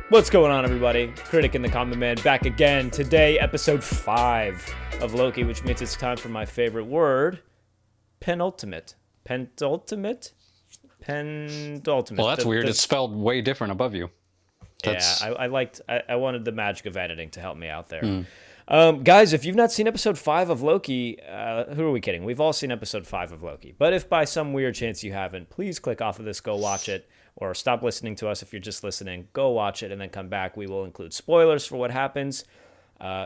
What's going on, everybody? Critic and the Common Man back again. Today, episode 5 of Loki, which means it's time for my favorite word, penultimate. Penultimate? Penultimate. Well, that's weird. It's spelled way different above you. Yeah, I wanted the magic of editing to help me out there. Guys, if you've not seen episode 5 of Loki, who are we kidding? We've all seen episode 5 of Loki. But if by some weird chance you haven't, please click off of this, go watch it, or stop listening to us if you're just listening. Go watch it and then come back. We will include spoilers for what happens.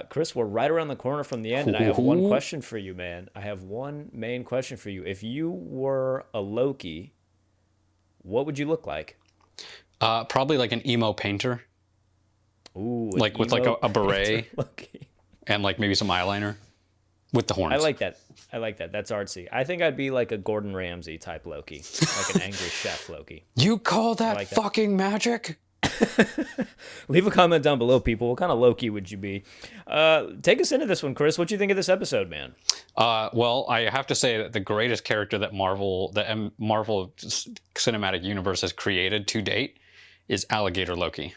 Chris, we're right around the corner from the end, and I have one question for you, man. I have one main question for you. If you were a Loki, what would you look like? Probably like an emo painter. Ooh, like with like a beret and like maybe some eyeliner with the horns. I like that. That's artsy. I think I'd be like a Gordon Ramsay type Loki, like an angry chef Loki. You call that fucking magic? Leave a comment down below, people. What kind of Loki would you be? Take us into this one, Chris. What do you think of this episode, man? Well, I have to say that the greatest character that Marvel Cinematic Universe has created to date is Alligator Loki.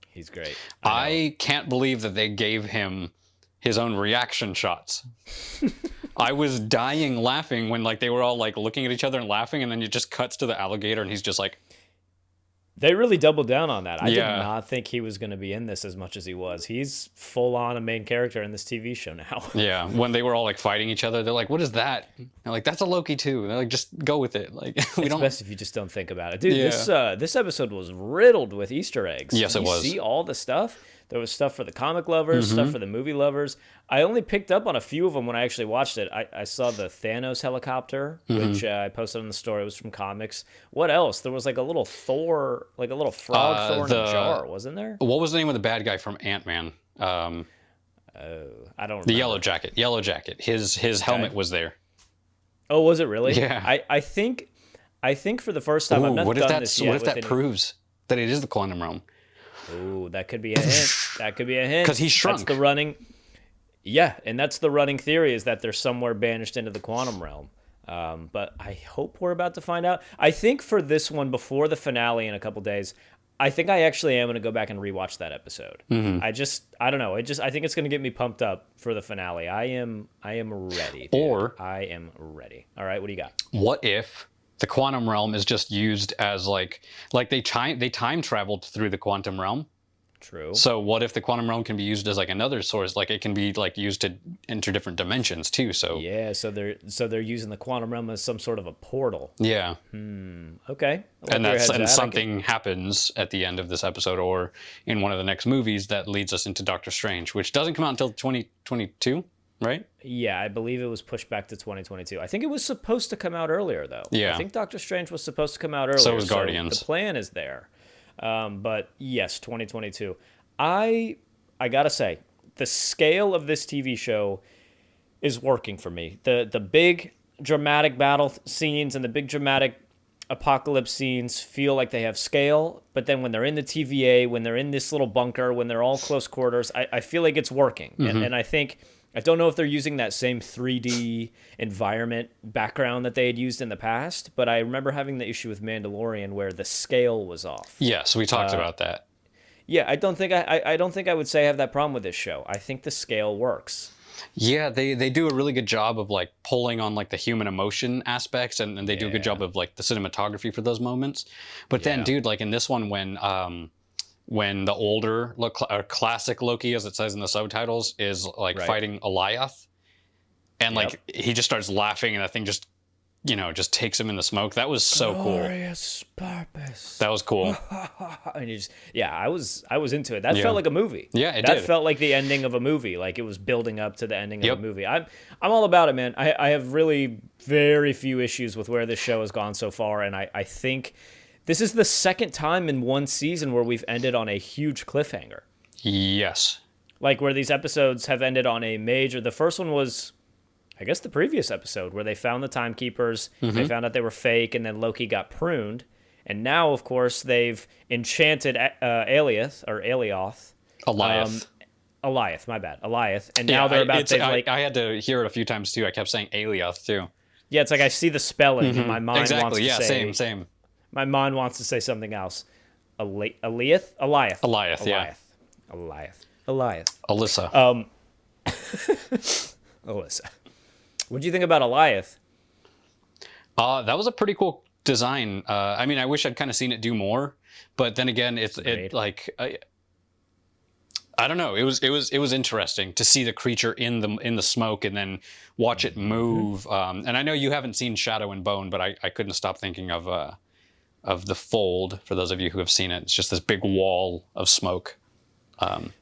He's great. I can't believe that they gave him his own reaction shots. I was dying laughing when like they were all like looking at each other and laughing, and then it just cuts to the alligator and he's just like... They really doubled down on that. I did not think he was going to be in this as much as he was. He's full on a main character in this TV show now. Yeah, when they were all like fighting each other, they're like, "What is that?" They're like, "That's a Loki too." They're like, "Just go with it." Like, it's best if you just don't think about it, dude. Yeah. This episode was riddled with Easter eggs. Yes, it was. See all the stuff. There was stuff for the comic lovers, stuff for the movie lovers. I only picked up on a few of them when I actually watched it. I saw the Thanos helicopter, which I posted on the story. It was from comics. What else? There was like a little Thor, like a little frog Thor in a jar, wasn't there? What was the name of the bad guy from Ant-Man? I don't remember. The Yellow Jacket. His helmet was there. Oh, was it really? Yeah. I think for the first time, I've not done this yet. What if that proves that it is the quantum realm? Ooh, that could be a hint. Because he shrunk. That's the running. Yeah, and that's the running theory, is that they're somewhere banished into the quantum realm. But I hope we're about to find out. I think for this one, before the finale in a couple days, I think I actually am going to go back and rewatch that episode. I don't know. I think it's going to get me pumped up for the finale. I am ready. Dude. I am ready. All right, what do you got? What if the quantum realm is just used as like they time traveled through the quantum realm? True. So what if the quantum realm can be used as like another source? Like it can be like used to enter different dimensions too. So yeah. So they're using the quantum realm as some sort of a portal. Yeah. Okay. And something happens at the end of this episode or in one of the next movies that leads us into Doctor Strange, which doesn't come out until 2022. Right? Yeah, I believe it was pushed back to 2022. I think it was supposed to come out earlier, though. Yeah. I think Doctor Strange was supposed to come out earlier. So was Guardians. The plan is there. But yes, 2022. I gotta say, the scale of this TV show is working for me. The big dramatic battle scenes and the big dramatic apocalypse scenes feel like they have scale, but then when they're in the TVA, when they're in this little bunker, when they're all close quarters, I feel like it's working. And I think... I don't know if they're using that same 3D environment background that they had used in the past, but I remember having the issue with Mandalorian where the scale was off. Yes, we talked about that. Yeah, I don't think I would say I have that problem with this show. I think the scale works. Yeah, they do a really good job of like pulling on like the human emotion aspects, and they do a good job of like the cinematography for those moments. But then, dude, like in this one when the older classic Loki, as it says in the subtitles, is like fighting Alligator, and like he just starts laughing, and that thing just takes him in the smoke. That was so Glorious purpose. That was cool. And I was into it. That felt like a movie. Yeah, that felt like the ending of a movie. Like it was building up to the ending of a movie. I'm all about it, man. I have really very few issues with where this show has gone so far, and I think this is the second time in one season where we've ended on a huge cliffhanger. Yes. Like where these episodes have ended on a major... The first one was, I guess, the previous episode where they found the timekeepers, they found out they were fake, and then Loki got pruned. And now, of course, they've enchanted Alioth. Alioth, my bad. Alioth. And now they're about to... I had to hear it a few times, too. I kept saying Alioth, too. Yeah, it's like I see the spelling, and my mind wants to say... Same. My mind wants to say something else. Aliath? Eliath, yeah. Aliath. Alyssa. Alyssa. What do you think about Aliath? That was a pretty cool design. I mean, I wish I'd kind of seen it do more, but then again, I don't know. It was interesting to see the creature in the smoke and then watch it move. And I know you haven't seen Shadow and Bone, but I couldn't stop thinking of the Fold. For those of you who have seen it, it's just this big wall of smoke.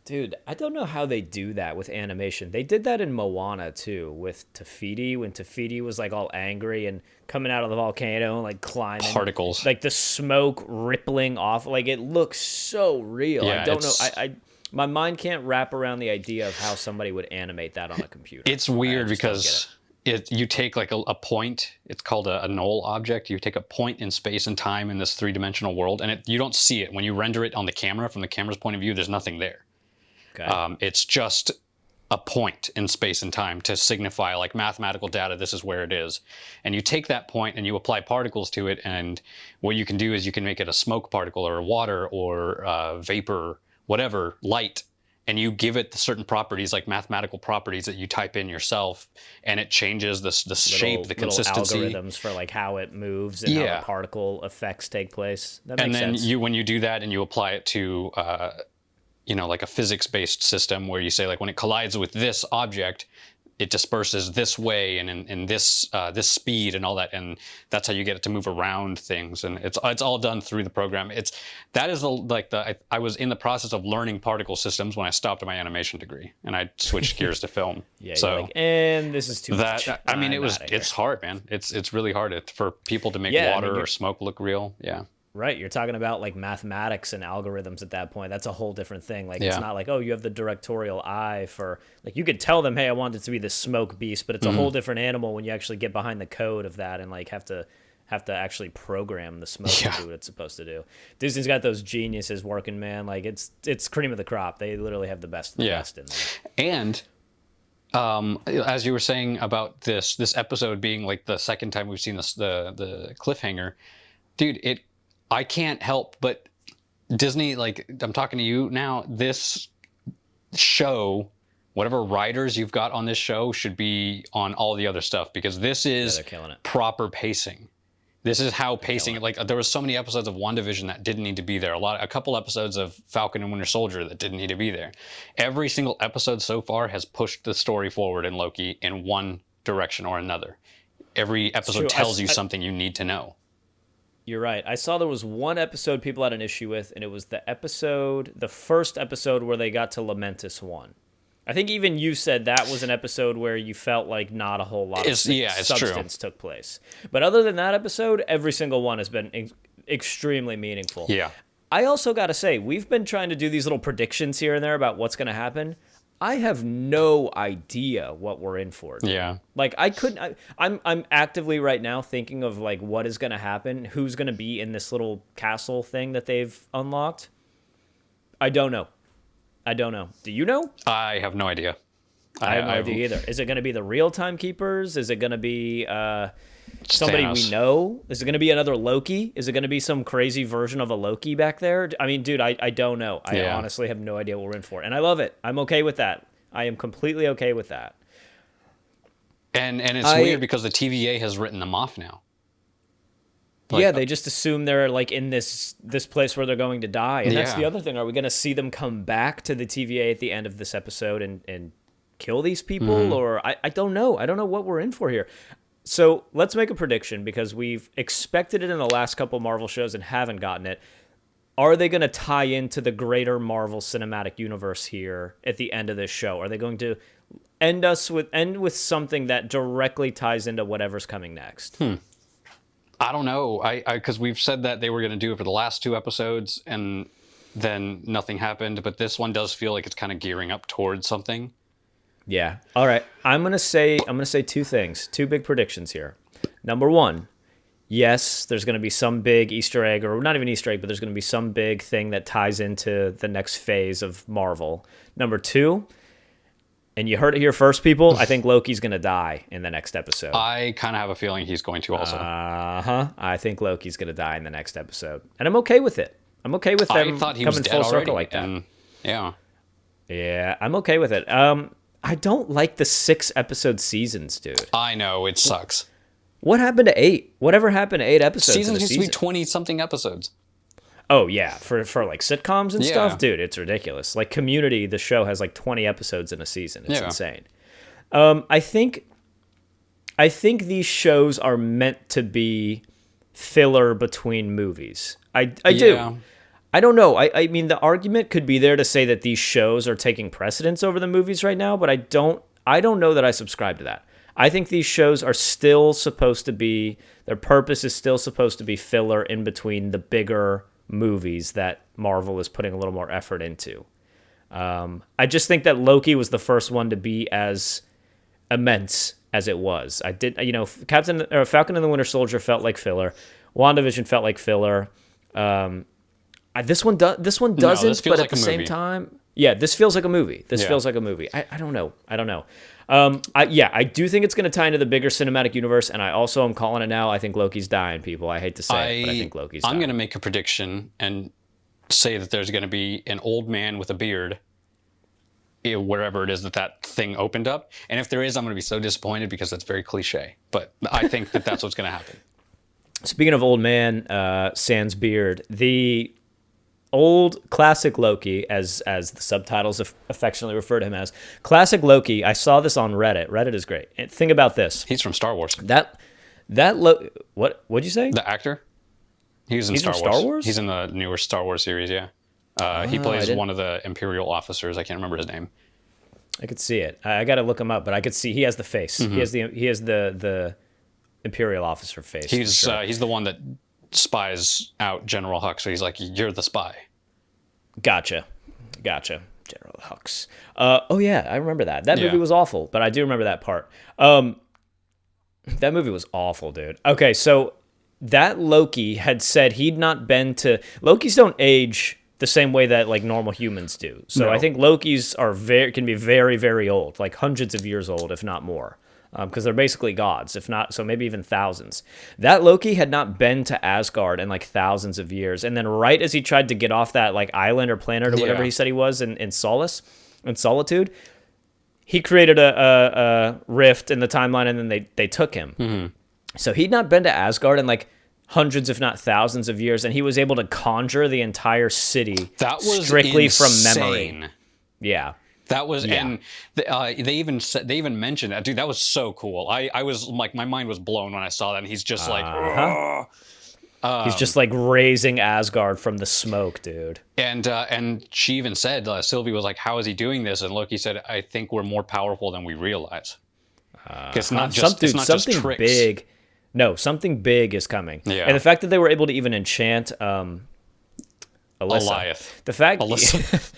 Dude, I don't know how they do that with animation. They did that in Moana too, with Tafiti, when Tafiti was like all angry and coming out of the volcano and like climbing. Particles. Like the smoke rippling off. Like it looks so real. Yeah, I don't know. My mind can't wrap around the idea of how somebody would animate that on a computer. It's weird because you take like a point. It's called a null object. You take a point in space and time in this three-dimensional world, and you don't see it when you render it on the camera. From the camera's point of view, there's nothing there. Okay. It's just a point in space and time to signify like mathematical data. This is where it is, and you take that point and you apply particles to it. And what you can do is you can make it a smoke particle or a water or vapor, whatever, light. And you give it certain properties, like mathematical properties that you type in yourself, and it changes the shape, the consistency. Little algorithms for like how it moves and how the particle effects take place. That makes sense. And then when you do that and you apply it to, like a physics-based system where you say like when it collides with this object, it disperses this way and in this speed and all that, and that's how you get it to move around things, and it's all done through the program. I was in the process of learning particle systems when I stopped my animation degree and I switched gears to film. Yeah, so and this is too much. I mean, it's hard, man. It's really hard for people to make water or smoke look real. Yeah. Right, you're talking about like mathematics and algorithms at that point. That's a whole different thing. Like it's not like, oh, you have the directorial eye for like you could tell them, hey, I want it to be the smoke beast, but it's a whole different animal when you actually get behind the code of that and like have to actually program the smoke to do what it's supposed to do. Disney's got those geniuses working, man. Like it's cream of the crop. They literally have the best of the best in there. And as you were saying about this episode being like the second time we've seen the cliffhanger, dude, I can't help but Disney, like I'm talking to you now, this show, whatever writers you've got on this show should be on all the other stuff, because this is proper pacing. This is how pacing, like there was so many episodes of WandaVision that didn't need to be there. A couple episodes of Falcon and Winter Soldier that didn't need to be there. Every single episode so far has pushed the story forward in Loki in one direction or another. Every episode tells you something you need to know. You're right. I saw there was one episode people had an issue with, and it was the first episode where they got to Lamentus 1. I think even you said that was an episode where you felt like not a whole lot of substance took place. But other than that episode, every single one has been extremely meaningful. Yeah. I also got to say, we've been trying to do these little predictions here and there about what's going to happen. I have no idea what we're in for. Dude. Yeah. Like I'm actively right now thinking of like what is going to happen, who's going to be in this little castle thing that they've unlocked. I don't know. Do you know? I have no idea. I have no idea either. Is it going to be the real timekeepers? Is it going to be somebody Thanos. We know? Is it going to be another Loki? Is it going to be some crazy version of a Loki back there? I mean, dude, I don't know. I honestly have no idea what we're in for. And I love it. I'm okay with that. I am completely okay with that. And it's weird because the TVA has written them off now. Like, they just assume they're like in this place where they're going to die. And that's the other thing. Are we going to see them come back to the TVA at the end of this episode and kill these people? Mm-hmm. Or I don't know. I don't know what we're in for here. So let's make a prediction, because we've expected it in the last couple Marvel shows and haven't gotten it. Are they going to tie into the greater Marvel Cinematic Universe here at the end of this show? Are they going to end with something that directly ties into whatever's coming next? I don't know. Because we've said that they were going to do it for the last two episodes, and then nothing happened. But this one does feel like it's kind of gearing up towards something. Yeah. All right. I'm gonna say two things, two big predictions here. Number one, yes, there's gonna be some big Easter egg, or not even Easter egg, but there's gonna be some big thing that ties into the next phase of Marvel. Number two, and you heard it here first, people, I think Loki's gonna die in the next episode. I kind of have a feeling he's going to also. I think Loki's gonna die in the next episode, and I'm okay with it. I'm okay with I them thought he was coming dead full already. circle like that. And, yeah. Yeah, I'm okay with it. I don't like the 6-episode seasons, dude. I know, it sucks. What happened to 8? Whatever happened to 8 episodes Seasons in a used season? to be 20-something episodes. Oh, yeah. For like sitcoms and Yeah. stuff? Dude, it's ridiculous. Like Community, the show has like 20 episodes in a season. It's Yeah. insane. I think these shows are meant to be filler between movies. I Yeah. do. I don't know. I mean, the argument could be there to say that these shows are taking precedence over the movies right now, but I don't know that I subscribe to that. I think these shows are still supposed to be, their purpose is still supposed to be filler in between the bigger movies that Marvel is putting a little more effort into. I just think that Loki was the first one to be as immense as it was. Falcon and the Winter Soldier felt like filler. WandaVision felt like filler. This one doesn't, this feels but like at the a same movie. time, yeah, this feels like a movie. Yeah. Feels like a movie. I don't know. I do think it's going to tie into the bigger cinematic universe, and I also am calling it now. I think Loki's dying, people. I hate to say it, but I think Loki's dying. I'm going to make a prediction and say that there's going to be an old man with a beard wherever it is that thing opened up. And if there is, I'm going to be so disappointed because that's very cliche. But I think that that's what's going to happen. Speaking of old man, sans beard, the old classic Loki, as the subtitles affectionately refer to him as, classic Loki. I saw this on Reddit. Reddit is great. And think about this. He's from Star Wars. What'd you say? The actor? He's in from Star Star Wars? He's in the newer Star Wars series, yeah. He plays one of the Imperial officers. I can't remember his name. I could see it. I got to look him up, but I could see he has the face. Mm-hmm. He has the Imperial officer face. He's for sure. he's the one that spies out General Hux. So he's like, you're the spy. Gotcha. General Hux. Oh yeah, I remember that. That movie was awful, but I do remember that part. That movie was awful, dude. Okay, so that Loki had said he'd not been to. Lokis don't age the same way that like normal humans do. So No. I think Lokis can be very, very old, like hundreds of years old, if not more. Because they're basically gods, if not, so maybe even thousands. That Loki had not been to Asgard in like thousands of years. And then right as he tried to get off that like island or planet or whatever he said he was in Solitude, he created a rift in the timeline and then they took him. Mm-hmm. So he'd not been to Asgard in like hundreds, if not thousands of years. And he was able to conjure the entire city That was strictly insane. from memory. Yeah. That was, and they even mentioned that, dude. That was so cool. I was like, my mind was blown when I saw that. And he's just like, he's just like raising Asgard from the smoke, dude. and she even said, Sylvie was like, how is he doing this? And Loki said, I think we're more powerful than we realize. It's not just something tricks. big. No, something big is coming. Yeah. And the fact that they were able to even enchant Alyssa. Goliath. The fact Alyssa.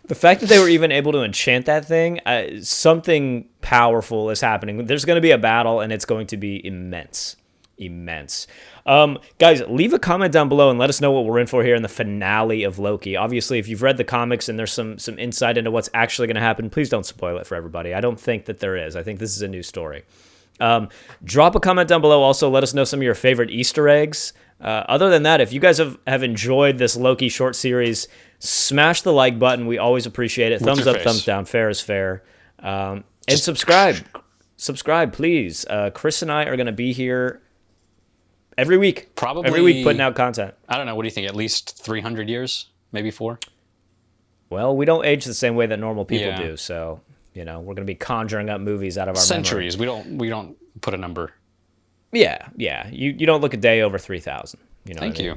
The fact that they were even able to enchant that thing, something powerful is happening. There's going to be a battle, and it's going to be immense. Guys, leave a comment down below and let us know what we're in for here in the finale of Loki. Obviously, if you've read the comics and there's some insight into what's actually going to happen, please don't spoil it for everybody. I don't think that there is. I think this is a new story. Drop a comment down below. Also, let us know some of your favorite Easter eggs. Other than that, if you guys have enjoyed this Loki short series, smash the like button. We always appreciate it. Thumbs up, thumbs down. Fair is fair. And subscribe. Subscribe, please. Chris and I are going to be here every week. Probably every week putting out content. I don't know. What do you think? At least 300 years? Maybe 4? Well, we don't age the same way that normal people Yeah. do. So, we're going to be conjuring up movies out of our centuries. memory. We don't put a number. Yeah. You don't look a day over 3,000. Thank you.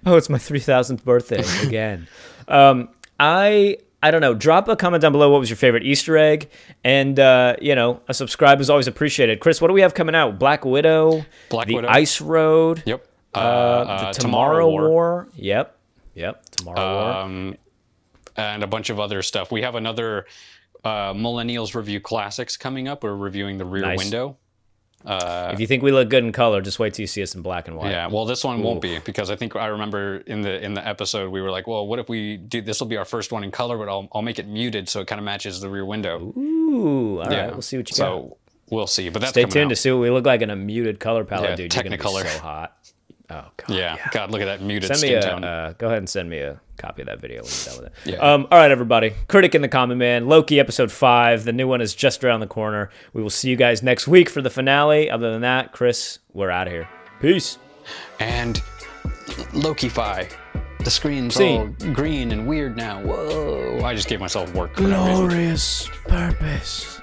Oh, it's my 3,000th birthday again. I don't know. Drop a comment down below. What was your favorite Easter egg? And, a subscribe is always appreciated. Chris, what do we have coming out? Black Widow? The Ice Road? Yep. The Tomorrow War? Yep. Tomorrow War. And a bunch of other stuff. We have another Millennials Review Classics coming up. We're reviewing The Rear Window. If you think we look good in color, just wait till you see us in black and white. Yeah, well, this one won't be, because I remember in the episode we were like, well, what if we do this? Will be our first one in color, but I'll make it muted so it kind of matches The Rear Window. Ooh, all right, we'll see what you got. So we'll see, but that's stay coming tuned out. to see what we look like in a muted color palette, dude. Technicolor. You're gonna be so hot. Oh God. Yeah. God, look at that muted Send me skin tone. go ahead and send me a copy of that video when you're done with it. Yeah. All right, everybody. Critic in the Common Man. Loki episode 5. The new one is just around the corner. We will see you guys next week for the finale. Other than that, Chris, we're out of here. Peace. And Loki-fi. The screen's Scene. all green and weird now. Whoa. I just gave myself work for no reason. Glorious purpose.